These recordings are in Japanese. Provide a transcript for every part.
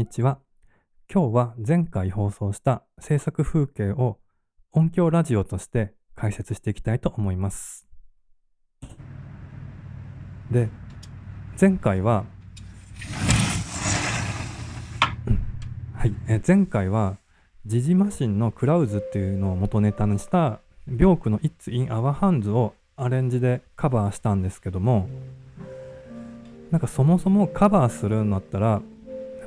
にちは。今日は前回放送した制作風景を音響ラジオとして解説していきたいと思います。で、前回は、前回はジジマシンのクラウズっていうのを元ネタにしたビョークの It's in Our Hands をアレンジでカバーしたんですけども、なんかそもそもカバーするんだったら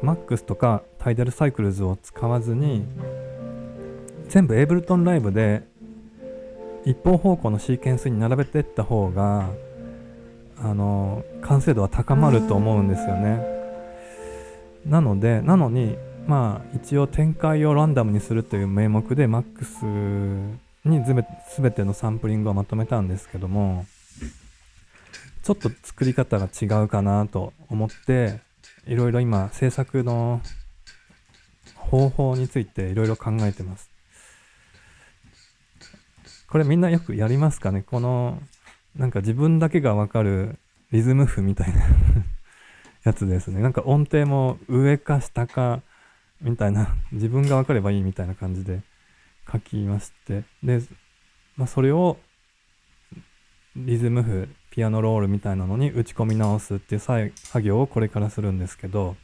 MAX とかタイダルサイクルズを使わずに全部エイブルトンライブで一方方向のシーケンスに並べていった方が完成度は高まると思うんですよね。なのに一応展開をランダムにするという名目で MAX に全てのサンプリングをまとめたんですけども、ちょっと作り方が違うかなと思っていろいろ今制作の方法についていろいろ考えてます。これみんなよくやりますかね。このなんか自分だけがわかるリズム譜みたいなやつですね。なんか音程も上か下かみたいな、自分がわかればいいみたいな感じで書きまして、で、それをリズム譜ピアノロールみたいなのに打ち込み直すっていう作業をこれからするんですけど、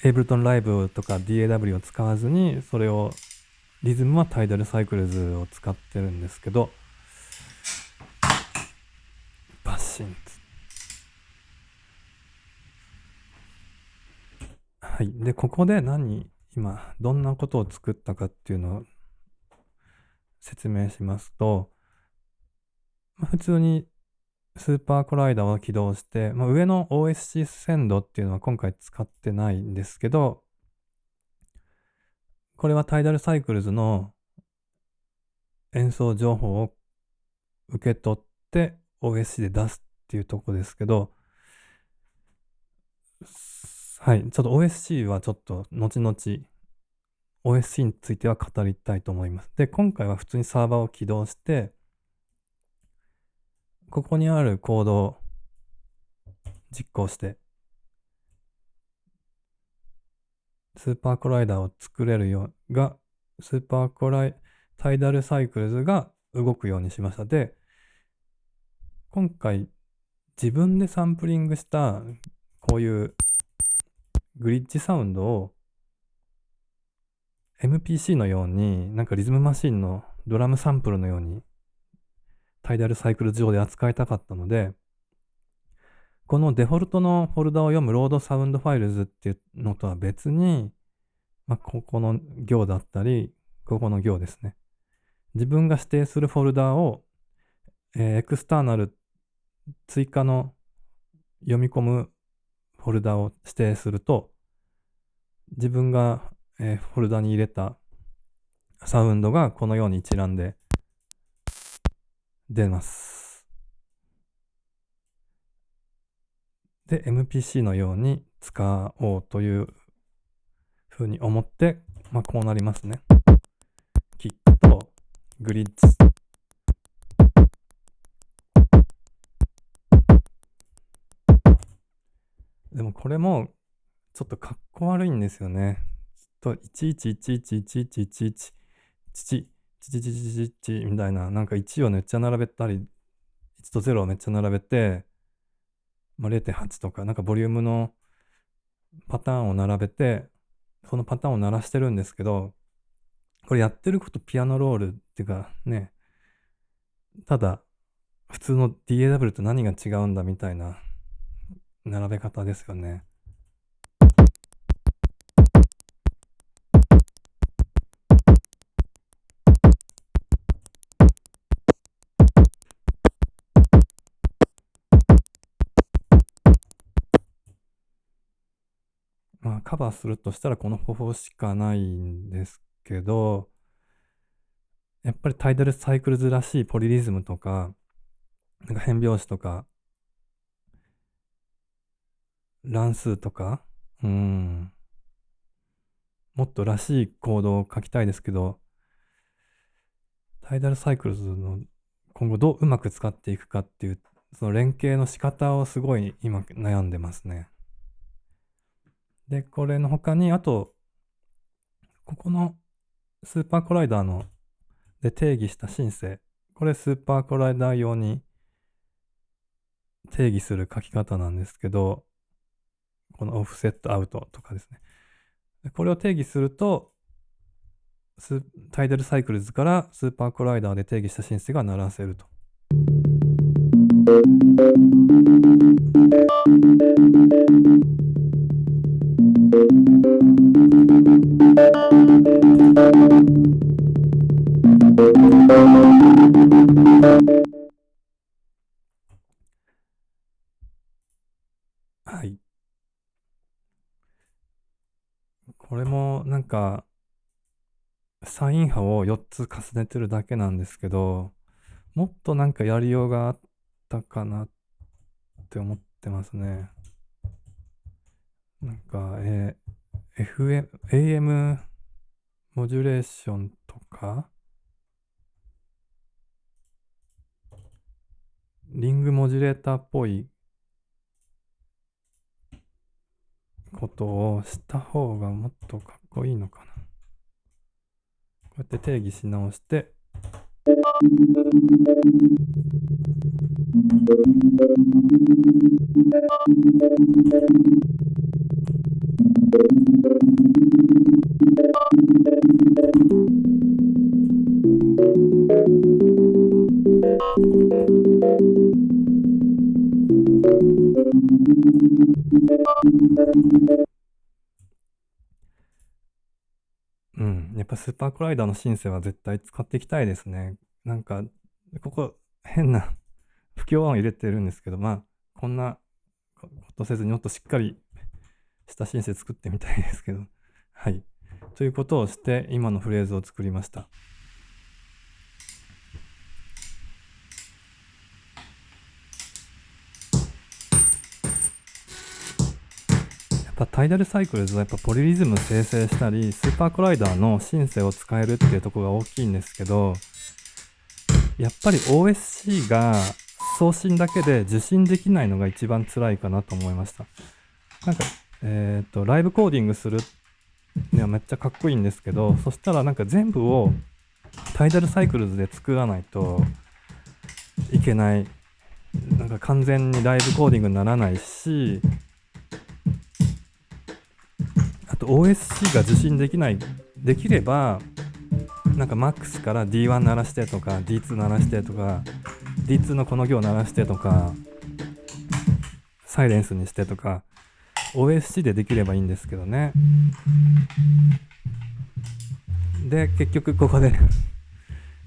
エイブルトンライブとか DAW を使わずに、それをリズムはタイダルサイクルズを使ってるんですけど、バッシンツ。で、ここで今どんなことを作ったかっていうのを説明しますと、普通にスーパーコライダーを起動して、上の OSC センドっていうのは今回使ってないんですけど、これはタイダルサイクルズの演奏情報を受け取って OSC で出すっていうとこですけど、ちょっと OSC はちょっと後々 OSC については語りたいと思います。で、今回は普通にサーバーを起動して、ここにあるコードを実行して、スーパーコライダーを作れるようが、タイダルサイクルズが動くようにしました。で、今回自分でサンプリングしたこういうグリッジサウンドを MPC のように、なんかリズムマシンのドラムサンプルのようにタイダルサイクル上で扱いたかったので、このデフォルトのフォルダを読むロードサウンドファイルズっていうのとは別に、ここの行だったり、ここの行ですね。自分が指定するフォルダを、エクスターナル追加の読み込むフォルダを指定すると、自分が、フォルダに入れたサウンドがこのように一覧で出ます。で、MPC のように使おうというふうに思って、こうなりますね。キックとグリッジ。でもこれもちょっとかっこ悪いんですよね。1111111111みたいな、なんか1をめっちゃ並べたり、1と0をめっちゃ並べて、0.8 とか、なんかボリュームのパターンを並べて、そのパターンを鳴らしてるんですけど、これやってることピアノロールっていうかね、ただ普通の DAW と何が違うんだみたいな並べ方ですよね。カバーするとしたらこの方法しかないんですけど、やっぱりタイダルサイクルズらしいポリリズムとか、なんか変拍子とか、乱数とか、もっとらしいコードを書きたいですけど、タイダルサイクルズの今後どううまく使っていくかっていう、その連携の仕方をすごい今悩んでますね。で、これの他に、あと、ここのスーパーコライダーので定義したシンセ、これスーパーコライダー用に定義する書き方なんですけど、このオフセットアウトとかですね。これを定義すると、タイデルサイクルズからスーパーコライダーで定義したシンセが鳴らせると。はい。これもなんか、サイン波を4つ重ねてるだけなんですけど、もっとなんかやりようがあったかなって思ってますね。なんか、FM、AM モジュレーションとか、リングモジュレーターっぽいことをした方がもっとかっこいいのかな。こうやって定義し直して、やっぱスーパーコライダーのシンセは絶対使っていきたいですね。なんか、ここ変な不協和音入れてるんですけど、まあ、こんなことせずにもっとしっかりしたシンセ作ってみたいですけど。はい。ということをして、今のフレーズを作りました。やっぱタイダルサイクルズはやっぱポリリズム生成したり、スーパーコライダーのシンセを使えるっていうところが大きいんですけど、やっぱり OSC が送信だけで受信できないのが一番辛いかなと思いました。なんか、ライブコーディングするにはめっちゃかっこいいんですけど、そしたらなんか全部をタイダルサイクルズで作らないといけない。なんか完全にライブコーディングにならないし、あと OSC が受信できない、できれば、なんか MAX から D1 鳴らしてとか D2 鳴らしてとか D2 のこの行鳴らしてとかサイレンスにしてとか OSC でできればいいんですけどね。で結局ここで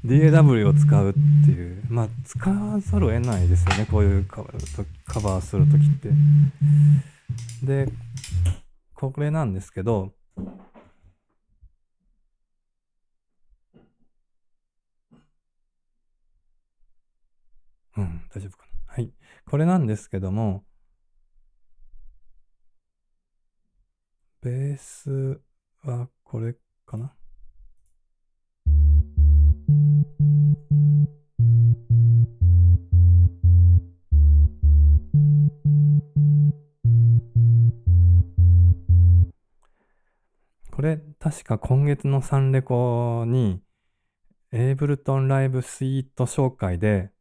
DAW を使うっていう、まあ使わざるを得ないですよね、こういうカバーするときって。でこれなんですけど、大丈夫かな。はい。これなんですけども、ベースはこれかな。これ確か今月のサンレコにエイブルトンライブスイート紹介で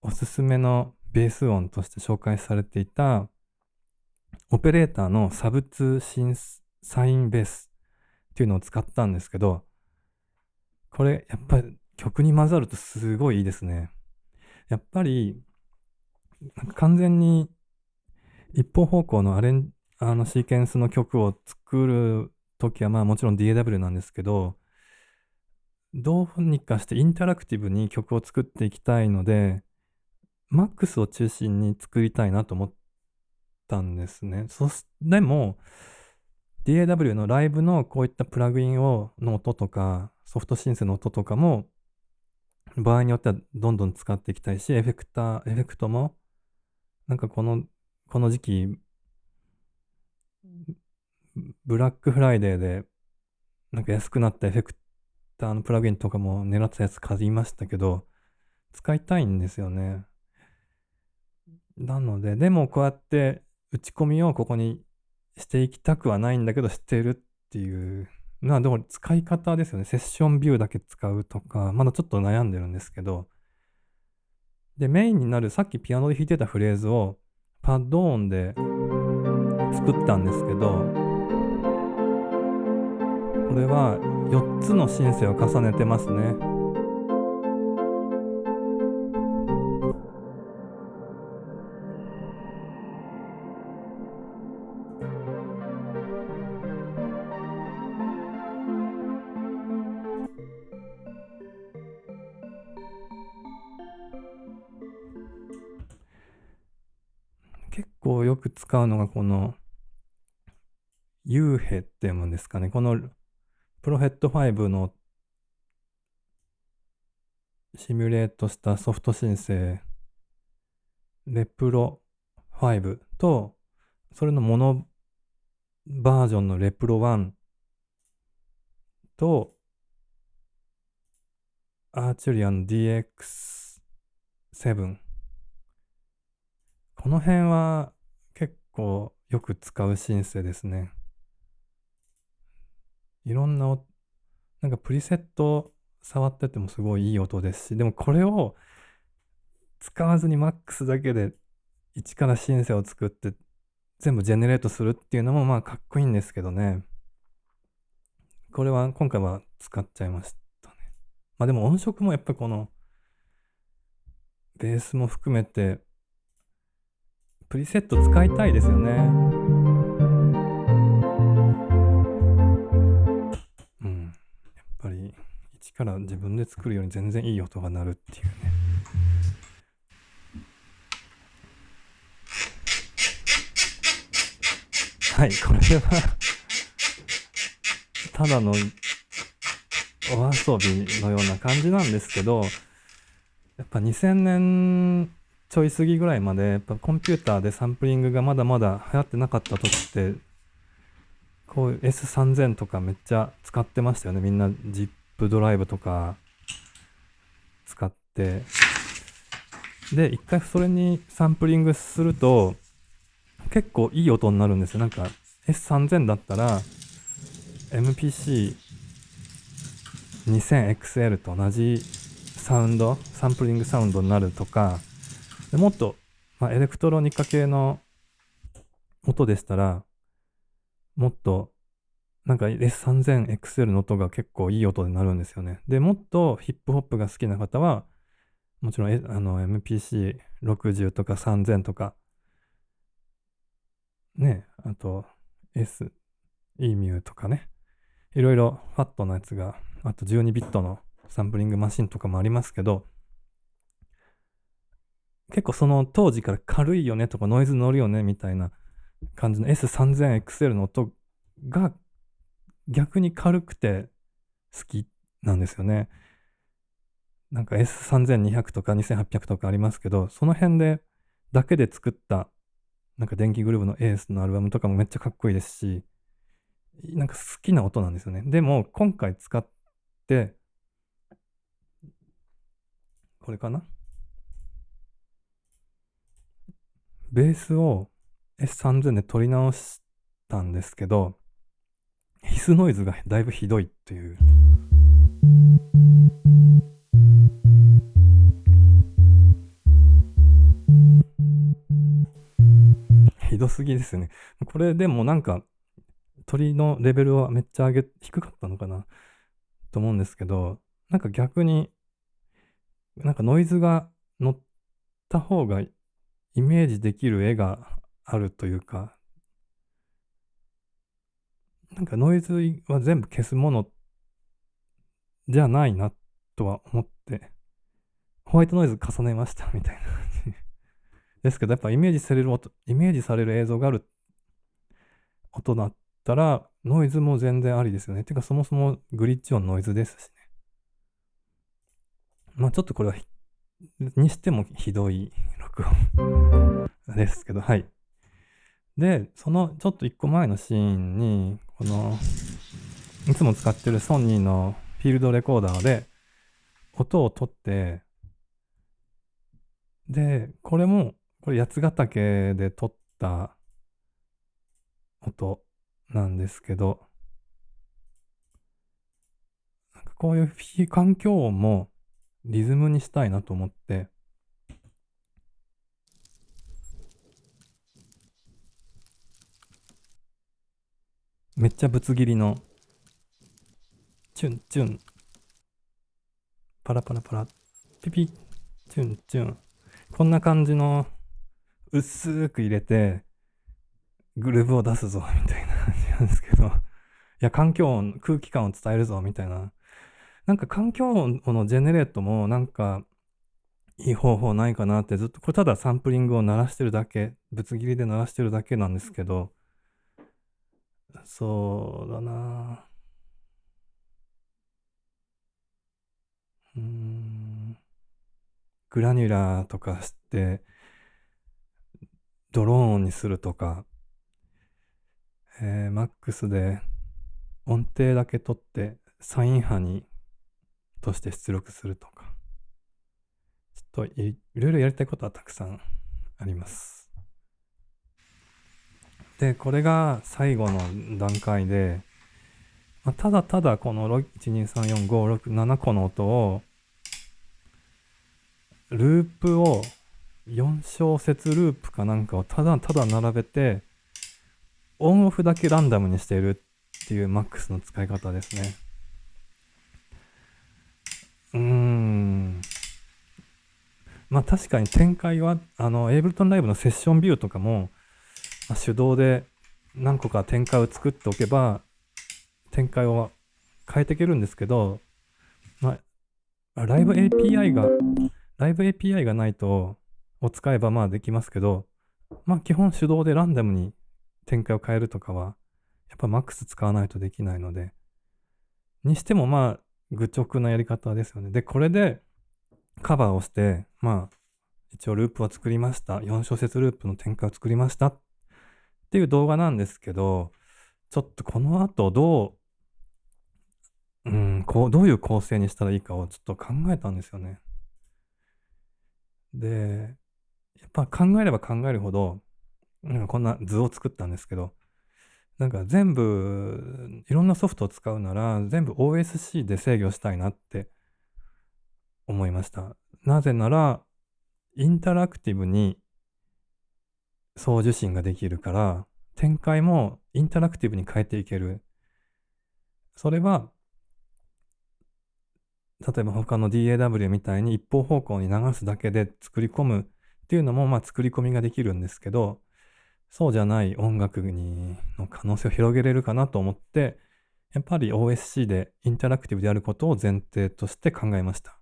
おすすめのベース音として紹介されていたオペレーターのサブ2シンサインベースっていうのを使ったんですけど、これやっぱり曲に混ざるとすごいいいですね。やっぱりなんか完全に一方方向のシーケンスの曲を作るときはまあもちろん DAW なんですけど、どうにかしてインタラクティブに曲を作っていきたいので、MAX を中心に作りたいなと思ったんですね。でも、DAW のライブのこういったプラグインの音とか、ソフトシンセの音とかも、場合によってはどんどん使っていきたいし、エフェクトも、なんかこの時期、ブラックフライデーで、なんか安くなったエフェクターのプラグインとかも狙ったやつ買いましたけど、使いたいんですよね。なので、でもこうやって打ち込みをここにしていきたくはないんだけどしてるっていうのは、でも使い方ですよね。セッションビューだけ使うとか、まだちょっと悩んでるんですけど、で、メインになるさっきピアノで弾いてたフレーズをパッド音で作ったんですけど、これは4つのシンセを重ねてますね。結構よく使うのがこのユーヘって読むんですかね。このプロヘッド5のシミュレートしたソフトシンセレプロ5と、それのモノバージョンのレプロ1と、アーチュリアン DX7。この辺は結構よく使うシンセですね。いろんななんかプリセット触っててもすごいいい音ですし、でもこれを使わずにマックスだけで一からシンセを作って全部ジェネレートするっていうのもまあかっこいいんですけどね。これは今回は使っちゃいましたね。まあでも音色もやっぱりこのベースも含めてプリセット使いたいですよね。うん。やっぱり一から自分で作るより全然いい音が鳴るっていうね。はい、これはただのお遊びのような感じなんですけど、やっぱ2000年ちょい過ぎぐらいまでやっぱコンピューターでサンプリングがまだまだ流行ってなかった時ってこういう S3000 とかめっちゃ使ってましたよね。みんな ZIP ドライブとか使って、で一回それにサンプリングすると結構いい音になるんですよ。なんか S3000 だったら MPC2000XL と同じサンプリングサウンドになるとか、でもっと、エレクトロニカ系の音でしたら、もっと、なんか S3000XL の音が結構いい音になるんですよね。で、もっとヒップホップが好きな方は、もちろん、MPC60 とか3000とか、ね、あと EMU とかね、いろいろファットなやつが、あと12ビットのサンプリングマシンとかもありますけど、結構その当時から軽いよねとかノイズ乗るよねみたいな感じの S3000XL の音が逆に軽くて好きなんですよね。なんか S3200 とか2800とかありますけど、その辺でだけで作ったなんか電気グルーヴのエースのアルバムとかもめっちゃかっこいいですし、なんか好きな音なんですよね。でも今回使って、これかな、ベースを S3000 で撮り直したんですけど、ヒスノイズがだいぶひどいという。ひどすぎですね。これでもなんか鳥のレベルはめっちゃ低かったのかなと思うんですけど、なんか逆になんかノイズが乗った方がイメージできる絵があるというか、なんかノイズは全部消すものじゃないなとは思って、ホワイトノイズ重ねましたみたいな感じですけど、やっぱイメージされる音、イメージされる映像がある音だったら、ノイズも全然ありですよね。てかそもそもグリッチ音ノイズですしね。まあちょっとこれはにしてもひどい録音ですけど、はい。で、そのちょっと一個前のシーンに、この、いつも使ってるソニーのフィールドレコーダーで音を取って、で、これも、これ八ヶ岳で撮った音なんですけど、なんかこういう非環境音もリズムにしたいなと思って、めっちゃぶつ切りのチュンチュン、パラパラパラ、ピピ、チュンチュン、こんな感じの薄く入れてグルーブを出すぞみたいな感じなんですけど、いや、環境音、空気感を伝えるぞみたいな。なんか環境音のジェネレートもなんかいい方法ないかなってずっと、これただサンプリングを鳴らしてるだけ、ぶつ切りで鳴らしてるだけなんですけど、そうだなグラニュラーとかしてドローンにするとか、マックスで音程だけ取ってサイン波にとして出力するとか、ちょっといろいろやりたいことはたくさんあります。で、これが最後の段階で、ただただこの1234567個の音をループを4小節ループかなんかをただただ並べてオンオフだけランダムにしているっていうマックスの使い方ですね。確かに展開はエイブルトンライブのセッションビューとかも、手動で何個か展開を作っておけば展開を変えていけるんですけど、ライブ API がないとを使えばできますけど、基本手動でランダムに展開を変えるとかはやっぱ MAX 使わないとできないので、にしても愚直なやり方ですよね。で、これでカバーをして、一応ループを作りました。4小節ループの展開を作りましたっていう動画なんですけど、ちょっとこの後どういう構成にしたらいいかをちょっと考えたんですよね。で、やっぱ考えれば考えるほど、こんな図を作ったんですけど、全部、いろんなソフトを使うなら、全部 OSC で制御したいなって思いました。なぜなら、インタラクティブに送受信ができるから、展開もインタラクティブに変えていける。それは、例えば他の DAW みたいに一方方向に流すだけで作り込むっていうのも作り込みができるんですけど、そうじゃない音楽の可能性を広げれるかなと思って、やっぱり OSC でインタラクティブであることを前提として考えました。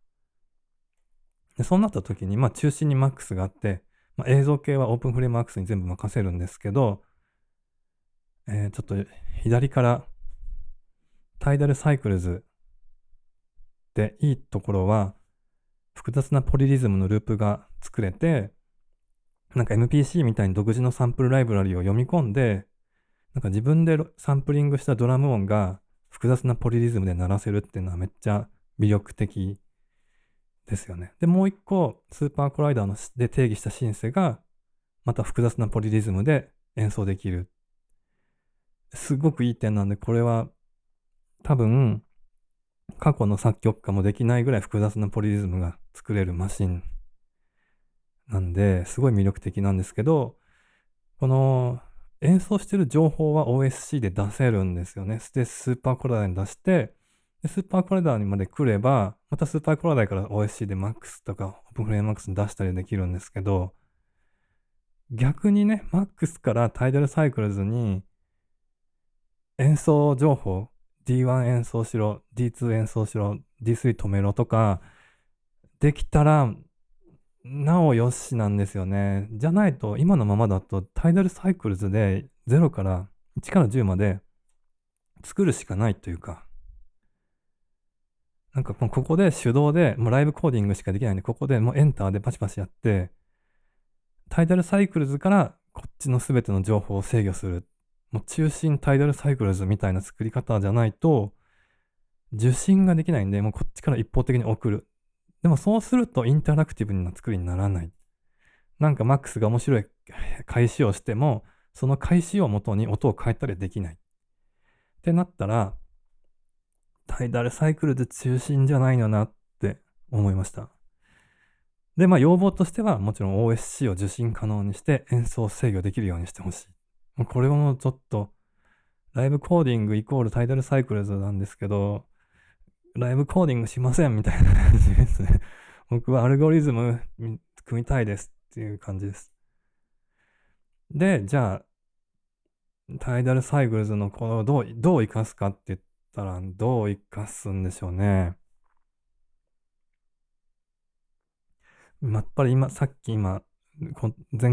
でそうなった時に、中心に MAX があって、映像系は OpenFrameWorks に全部任せるんですけど、ちょっと左からタイダルサイクルズでいいところは、複雑なポリリズムのループが作れて、MPC みたいに独自のサンプルライブラリを読み込んで、自分でサンプリングしたドラム音が複雑なポリリズムで鳴らせるっていうのはめっちゃ魅力的ですよね。で、もう一個、スーパーコライダーで定義したシンセが、また複雑なポリリズムで演奏できる。すごくいい点なんで、これは多分、過去の作曲家もできないぐらい複雑なポリリズムが作れるマシンなんで、すごい魅力的なんですけど、この演奏してる情報は OSC で出せるんですよね。で、スーパーコライダーに出して、でスーパーコライダーにまで来れば、またスーパーコライダーから OSC で MAX とか OpenFrameWorks に出したりできるんですけど、逆にね、MAX からタイダルサイクルズに演奏情報、D1 演奏しろ、D2 演奏しろ、D3 止めろとか、できたら、なおよしなんですよね。じゃないと、今のままだと、タイダルサイクルズで0から1から10まで作るしかないというか、ここで手動で、もうライブコーディングしかできないんで、ここでもうエンターでパチパチやって、タイダルサイクルズからこっちの全ての情報を制御する。もう中心タイダルサイクルズみたいな作り方じゃないと、受信ができないんで、もうこっちから一方的に送る。でもそうするとインタラクティブな作りにならない。マックスが面白い返しをしても、その開始をもとに音を変えたりできない。ってなったら、タイダルサイクルで中心じゃないのなって思いました。で、要望としてはもちろん OSC を受信可能にして演奏制御できるようにしてほしい。これもちょっと、ライブコーディングイコールタイダルサイクルズなんですけど、ライブコーディングしませんみたいな感じですね。僕はアルゴリズム組みたいですっていう感じです。で、じゃあ、タイダルサイクルズのこのどう活かすかって言ったら、どう活かすんでしょうね。やっぱりさっき前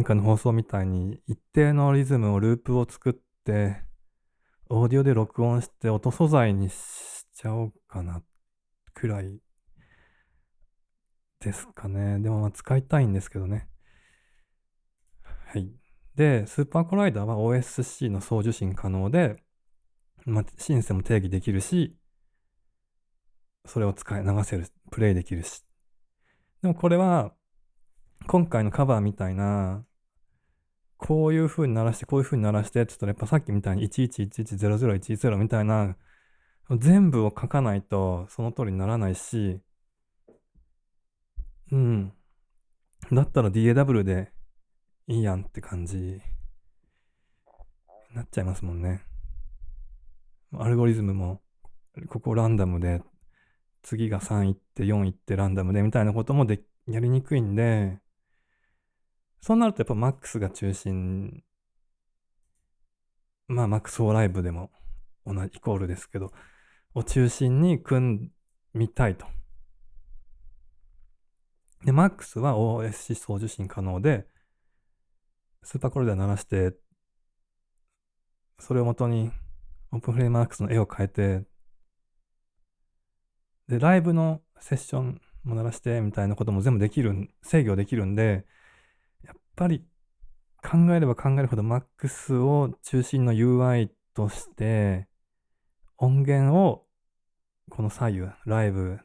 回の放送みたいに一定のリズムをループを作って、オーディオで録音して音素材にしちゃおうかなくらいですかね。でも使いたいんですけどね。はい。で、スーパーコライダーは OSC の送受信可能で、シンセも定義できるし、それを流せる、プレイできるし。でもこれは、今回のカバーみたいな、こういう風に鳴らして、こういう風に鳴らしてって言ったら、やっぱさっきみたいに11110010みたいな、全部を書かないとその通りにならないし、だったら DAW でいいやんって感じになっちゃいますもんね。アルゴリズムも、ここランダムで、次が3いって4いってランダムでみたいなこともやりにくいんで、そうなるとやっぱ MAX が中心、MAX4 ライブでもイコールですけど、を中心に組みたいと。で、MAX は OSC 送受信可能で、スーパーコルダー鳴らして、それを元にオープンフレーム MAX の絵を変えて、で、ライブのセッションも鳴らしてみたいなことも全部制御できるんで、やっぱり考えれば考えるほど MAX を中心の UI として、音源をこの左右、ライブ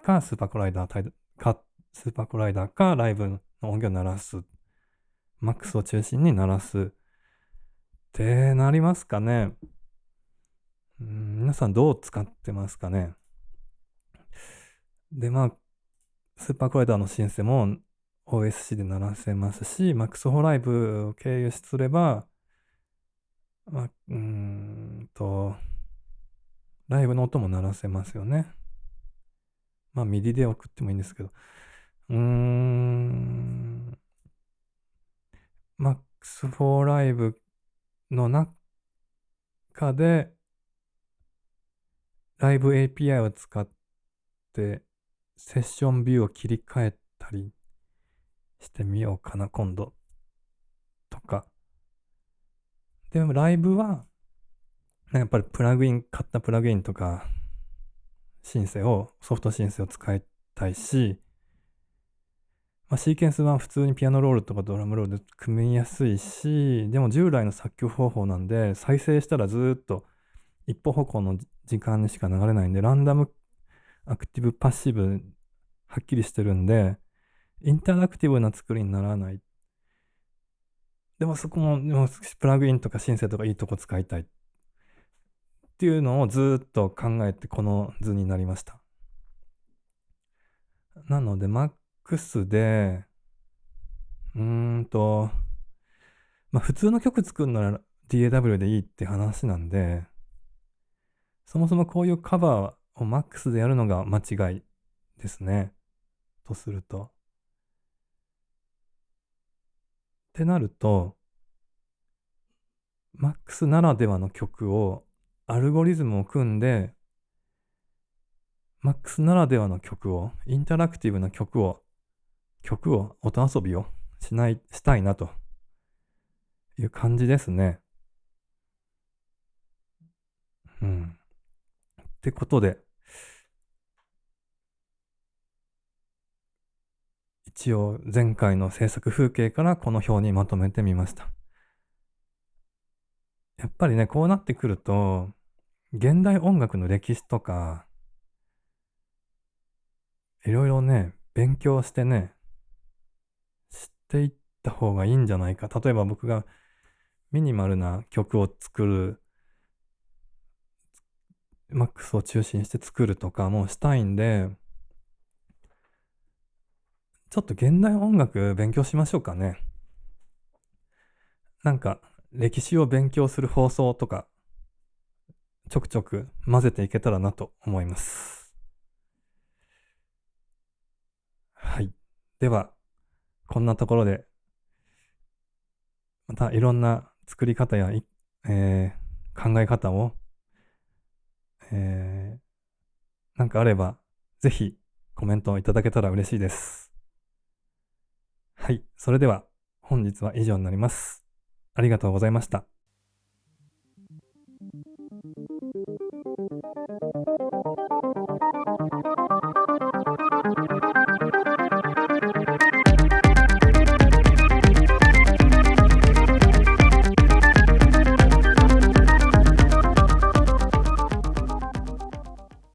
かスーパーコライダーかライブの音源を鳴らす。MAX を中心に鳴らす。ってなりますかね。皆さんどう使ってますかね。で、スーパーコライダーのシンセも OSC で鳴らせますし、MAX4 ライブを経由すれば、ライブの音も鳴らせますよね。ミディで送ってもいいんですけど。MAX4 ライブの中で、ライブ API を使って、セッションビューを切り替えたりしてみようかな、今度。とか。でもライブは、やっぱり買ったプラグインとか、ソフトシンセを使いたいし、シーケンスは普通にピアノロールとかドラムロールで組みやすいし、でも従来の作曲方法なんで、再生したらずっと一方方向の時間にしか流れないんで、ランダム、アクティブ、パッシブ、はっきりしてるんで、インタラクティブな作りにならない。でもプラグインとかシンセとかいいとこ使いたいっていうのをずっと考えてこの図になりました。なので MAX で、普通の曲作るなら DAW でいいって話なんで、そもそもこういうカバーを MAX でやるのが間違いですね。とすると。ってなると、MAX ならではの曲を、アルゴリズムを組んで、MAX ならではの曲を、インタラクティブな曲を、音遊びをしたいなという感じですね。ってことで、一応前回の制作風景からこの表にまとめてみました。やっぱりね、こうなってくると、現代音楽の歴史とか、いろいろね、勉強してね、知っていった方がいいんじゃないか。例えば僕がミニマルな曲を作る、マックスを中心にして作るとかもしたいんで、ちょっと現代音楽勉強しましょうかね。なんか、歴史を勉強する放送とか、ちょくちょく混ぜていけたらなと思います。はい。では、こんなところで、またいろんな作り方や考え方を、なんかあれば、ぜひコメントをいただけたら嬉しいです。はい。それでは、本日は以上になります。ありがとうございました。